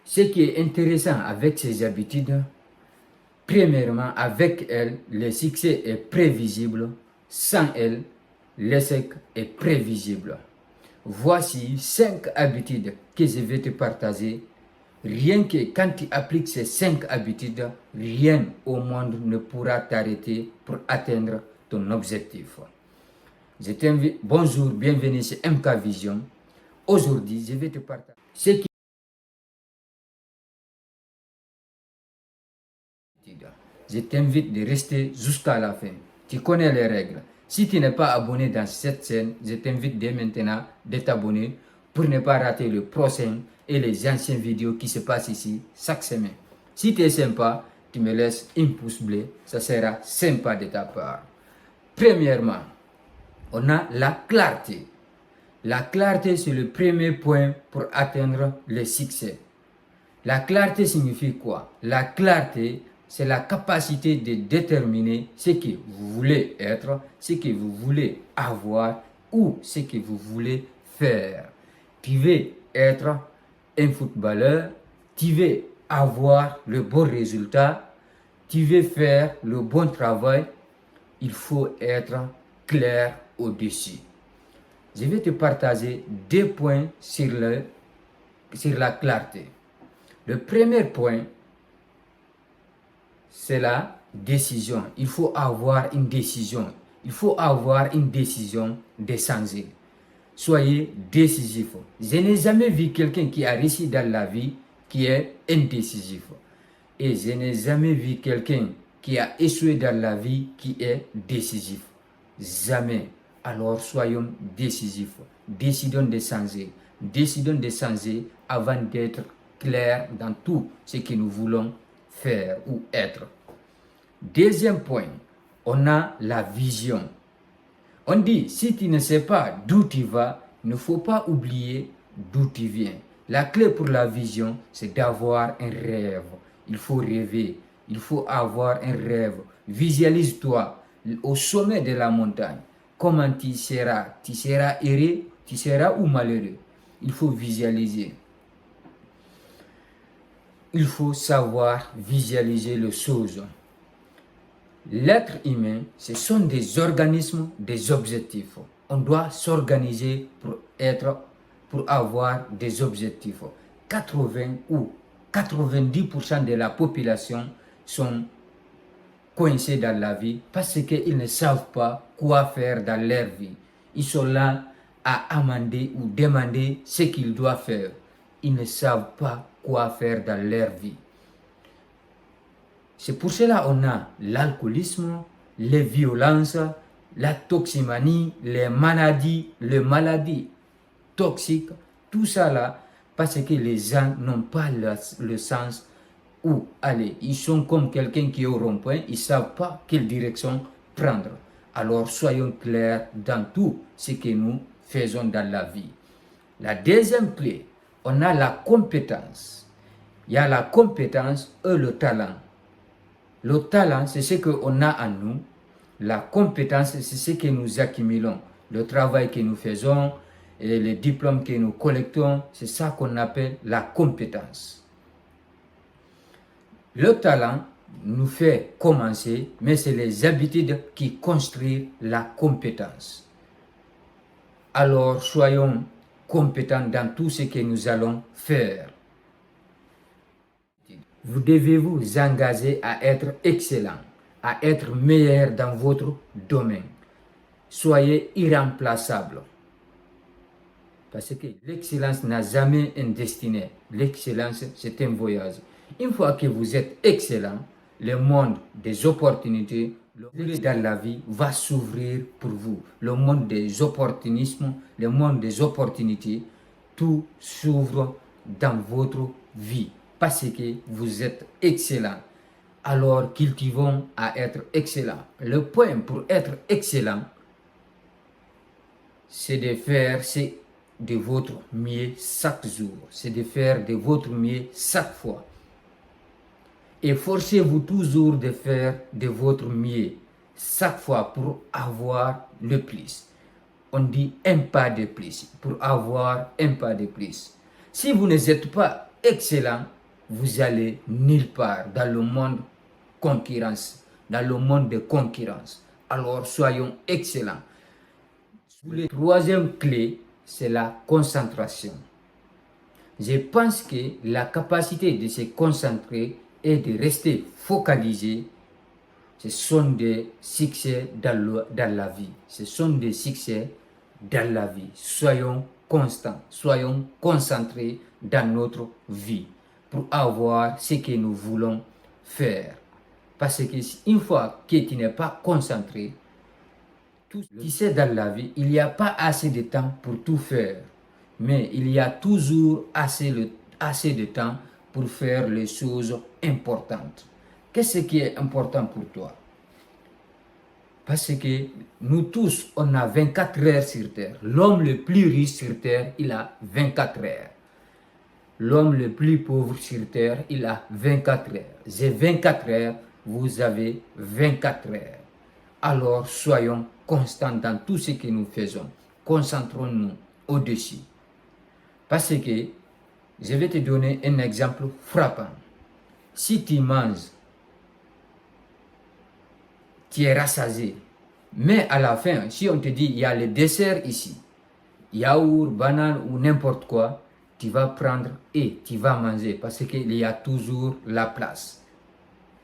Ce qui est intéressant avec ces habitudes, premièrement, avec elles, le succès est prévisible. Sans elles, l'échec est prévisible. Voici 5 habitudes que je vais te partager. Rien que quand tu appliques ces 5 habitudes, rien au monde ne pourra t'arrêter pour atteindre ton objectif. Je t'invite, bonjour, bienvenue sur MK Vision. Aujourd'hui, je vais te partager ce qui je t'invite de rester jusqu'à la fin. Tu connais les règles. Si tu n'es pas abonné dans cette chaîne, je t'invite dès maintenant de t'abonner pour ne pas rater le prochain et les anciennes vidéos qui se passent ici chaque semaine. Si tu es sympa, tu me laisses un pouce bleu, ça sera sympa de ta part. Premièrement, on a la clarté. La clarté, c'est le premier point pour atteindre le succès. La clarté signifie quoi? La clarté, c'est la capacité de déterminer ce que vous voulez être, ce que vous voulez avoir ou ce que vous voulez faire. Tu veux être un footballeur, tu veux avoir le bon résultat, tu veux faire le bon travail, il faut être clair au-dessus. Je vais te partager 2 points sur la clarté. Le premier point, c'est la décision. Il faut avoir une décision. Il faut avoir une décision de changer. Soyez décisif. Je n'ai jamais vu quelqu'un qui a réussi dans la vie qui est indécisif. Et je n'ai jamais vu quelqu'un qui a échoué dans la vie qui est décisif. Jamais. Alors soyons décisifs. Décidons de changer. Décidons de changer avant d'être clairs dans tout ce que nous voulons faire ou être. Deuxième point, on a la vision. On dit, si tu ne sais pas d'où tu vas, il ne faut pas oublier d'où tu viens. La clé pour la vision, c'est d'avoir un rêve. Il faut rêver. Il faut avoir un rêve. Visualise-toi au sommet de la montagne. Comment tu seras? Tu seras heureux? Tu seras ou malheureux? Il faut visualiser. Il faut savoir visualiser les choses. L'être humain, ce sont des organismes, des objectifs. On doit s'organiser pour avoir des objectifs. 80 ou 90% de la population sont coincés dans la vie parce qu'ils ne savent pas quoi faire dans leur vie. Ils sont là à amender ou demander ce qu'ils doivent faire. Ils ne savent pas quoi faire dans leur vie. C'est pour cela qu'on a l'alcoolisme, les violences, la toximanie, les maladies toxiques, tout ça là, parce que les gens n'ont pas le sens où aller. Ils sont comme quelqu'un qui est au rond-point, ils ne savent pas quelle direction prendre. Alors soyons clairs dans tout ce que nous faisons dans la vie. La deuxième clé, on a la compétence. Il y a la compétence et le talent. Le talent, c'est ce qu'on a en nous. La compétence, c'est ce que nous accumulons. Le travail que nous faisons et les diplômes que nous collectons, c'est ça qu'on appelle la compétence. Le talent nous fait commencer, mais c'est les habitudes qui construisent la compétence. Alors, soyons compétents dans tout ce que nous allons faire. Vous devez vous engager à être excellent, à être meilleur dans votre domaine. Soyez irremplaçable. Parce que l'excellence n'a jamais un destiné. L'excellence, c'est un voyage. Une fois que vous êtes excellent, le monde des opportunités, dans la vie va s'ouvrir pour vous. Le monde des opportunismes, le monde des opportunités, tout s'ouvre dans votre vie. Parce que vous êtes excellent. Alors cultivons à être excellent. Le point pour être excellent, c'est de faire de votre mieux chaque jour. C'est de faire de votre mieux chaque fois. Et forcez-vous toujours de faire de votre mieux chaque fois pour avoir le plus. On dit un pas de plus, pour avoir un pas de plus. Si vous n'êtes pas excellent, vous allez nulle part dans le monde concurrence, dans le monde de concurrence. Alors soyons excellents. La troisième clé, c'est la concentration. Je pense que la capacité de se concentrer et de rester focalisé, ce sont des succès dans la vie. Ce sont des succès dans la vie. Soyons constants, soyons concentrés dans notre vie pour avoir ce que nous voulons faire. Parce que une fois que tu n'es pas concentré, tu sais, dans la vie, il n'y a pas assez de temps pour tout faire. Mais il y a toujours assez de temps pour faire les choses importantes. Qu'est-ce qui est important pour toi? Parce que nous tous, on a 24 heures sur Terre. L'homme le plus riche sur Terre, il a 24 heures. L'homme le plus pauvre sur Terre, il a 24 heures. J'ai 24 heures, vous avez 24 heures. Alors soyons constants dans tout ce que nous faisons. Concentrons-nous au-dessus. Parce que je vais te donner un exemple frappant. Si tu manges, tu es rassasié. Mais à la fin, si on te dit il y a le dessert ici, yaourt, banane ou n'importe quoi, tu vas prendre et tu vas manger parce qu'il y a toujours la place.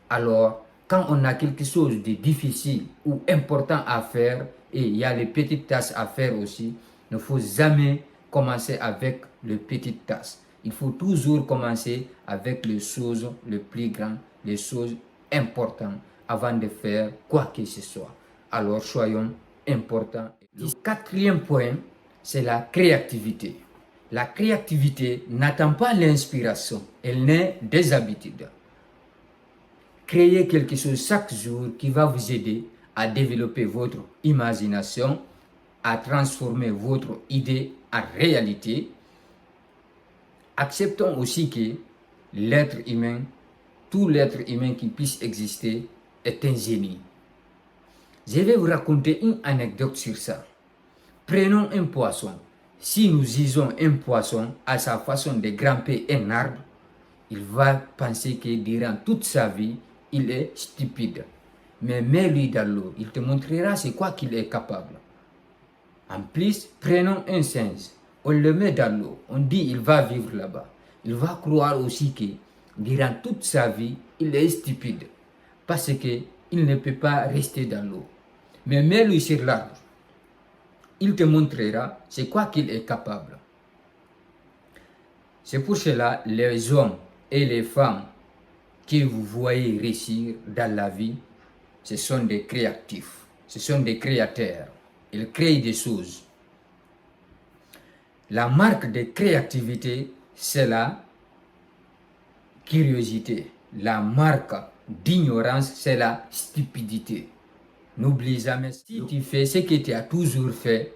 Alors, quand on a quelque chose de difficile ou important à faire et il y a les petites tâches à faire aussi, il ne faut jamais commencer avec les petites tâches. Il faut toujours commencer avec les choses les plus grandes, les choses importantes avant de faire quoi que ce soit. Alors, soyons importants. Le quatrième point, c'est la créativité. La créativité n'attend pas l'inspiration, elle naît des habitudes. Créez quelque chose chaque jour qui va vous aider à développer votre imagination, à transformer votre idée en réalité. Acceptons aussi que l'être humain, tout l'être humain qui puisse exister, est un génie. Je vais vous raconter une anecdote sur ça. Prenons un poisson. Si nous usons un poisson à sa façon de grimper un arbre, il va penser que durant toute sa vie, il est stupide. Mais mets-lui dans l'eau, il te montrera c'est quoi qu'il est capable. En plus, prenons un singe, on le met dans l'eau, on dit il va vivre là-bas. Il va croire aussi que durant toute sa vie, il est stupide. Parce qu'il ne peut pas rester dans l'eau. Mais mets-lui sur l'arbre, il te montrera c'est quoi qu'il est capable. C'est pour cela les hommes et les femmes que vous voyez réussir dans la vie, ce sont des créatifs, ce sont des créateurs. Ils créent des choses. La marque de créativité, c'est la curiosité. La marque d'ignorance, c'est la stupidité. N'oublie jamais, si tu fais ce que tu as toujours fait,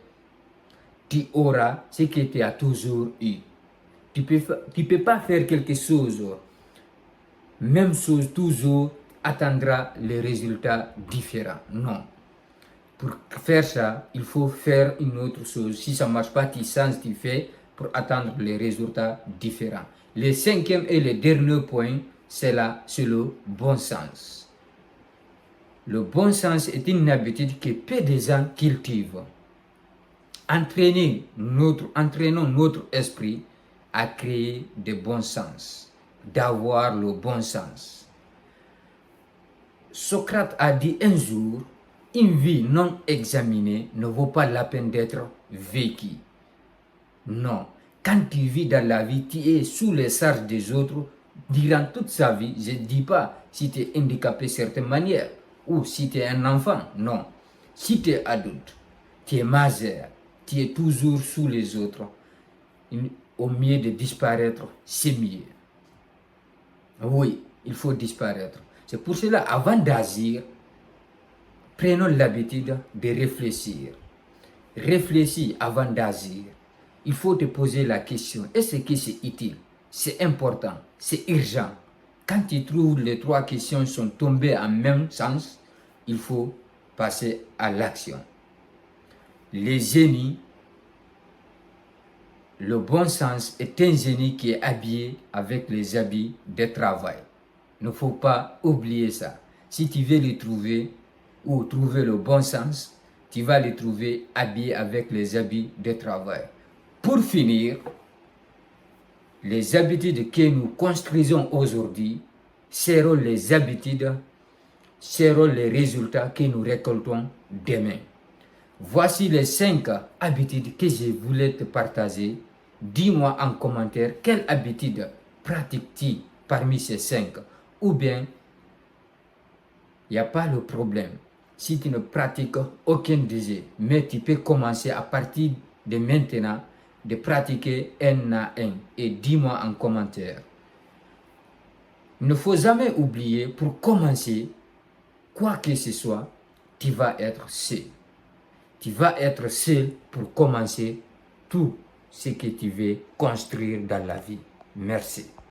tu auras ce que tu as toujours eu. Tu peux pas faire quelque chose, même chose toujours, attendra les résultats différents. Non. Pour faire ça, il faut faire une autre chose. Si ça ne marche pas, tu changes, tu fais pour attendre les résultats différents. Le cinquième et le dernier point, c'est le bon sens. Le bon sens est une habitude que peu de gens cultivent. Entraînons notre esprit à créer de bon sens, d'avoir le bon sens. Socrate a dit un jour, une vie non examinée ne vaut pas la peine d'être vécue. Non, quand tu vis dans la vie, tu es sous les charges des autres durant toute sa vie. Je ne dis pas si tu es handicapé de certaines manières ou si tu es un enfant. Non, si tu es adulte, tu es majeur, tu es toujours sous les autres. Au mieux de disparaître, c'est mieux. Oui, il faut disparaître. C'est pour cela, avant d'agir, prenons l'habitude de réfléchir. Réfléchis avant d'agir. Il faut te poser la question, est-ce que c'est utile? C'est important, c'est urgent. Quand tu trouves les trois questions sont tombées en même sens, il faut passer à l'action. Les génies le bon sens est un génie qui est habillé avec les habits de travail. Il ne faut pas oublier ça. Si tu veux le trouver ou trouver le bon sens, tu vas le trouver habillé avec les habits de travail. Pour finir, les habitudes que nous construisons aujourd'hui seront les habitudes, seront les résultats que nous récoltons demain. Voici les 5 habitudes que je voulais te partager. Dis-moi en commentaire quelle habitude pratiques-tu parmi ces 5. Ou bien, il n'y a pas le problème. Si tu ne pratiques aucun des mais tu peux commencer à partir de maintenant de pratiquer un à un. Et dis-moi en commentaire. Il ne faut jamais oublier, pour commencer, quoi que ce soit, tu vas être seul. Tu vas être seul pour commencer tout ce que tu veux construire dans la vie. Merci.